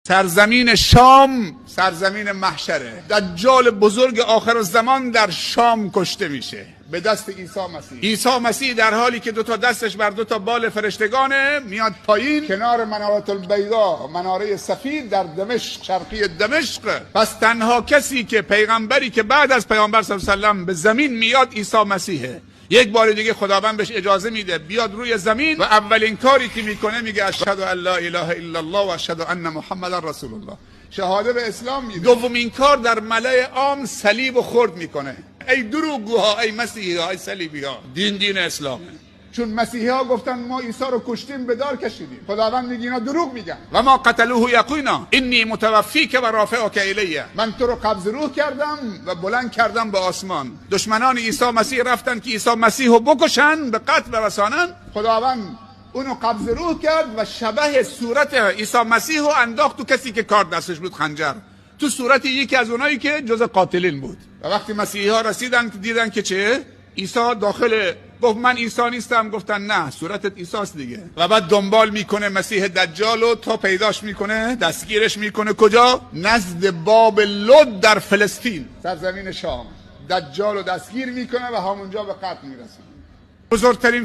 سرزمین شام سرزمین محشره. دجال بزرگ آخرالزمان در شام کشته میشه به دست عیسی مسیح. عیسی مسیح در حالی که 2 دستش بر 2 بال فرشتگانه میاد پایین کنار منارة البیضاء، مناره سفید در دمشق، شرقی دمشق. پس تنها کسی که پیغمبری که بعد از پیامبر صلی الله علیه و سلم به زمین میاد عیسی مسیحه. یک بار دیگه خداوند بهش اجازه میده بیاد روی زمین و اولین کاری که میکنه میگه اشهد ان لا اله الا الله و اشهد ان محمد رسول الله، شهاده به اسلام میده. دومین کار در ملأ عام صلیب و خرد میکنه. ای دروغگوها، ای مسیحی ها، ای صلیبی ها، دین اسلامه. چون مسیحی ها گفتن ما عیسی رو کشتیم به دار کشیدیم، خداوند میگه اینا دروغ میگن. و ما قتلوه یقینا انی متوفیک و رافعک الیه، من تو رو قبض روح کردم و بلند کردم به آسمان. دشمنان عیسی مسیح رفتن که عیسی مسیح رو بکشن، به قتل برسانن. خداوند اونو قبض روح کرد و شبه صورت عیسی مسیح رو انداخت تو کسی که کار دستش بود، خنجر، تو صورت یکی از اونایی که جز قاتلین بود. و وقتی مسیحی ها رسیدن دیدن که چه؟ عیسی داخل، گفت من عیسی نیستم. گفتن نه، صورتت عیسی است دیگه. و بعد دنبال میکنه مسیح دجالو تا پیداش میکنه، دستگیرش میکنه. کجا؟ نزد باب لد در فلسطین، سرزمین شام. دجالو دستگیر میکنه و همونجا به قتل میرسه. بزرگترین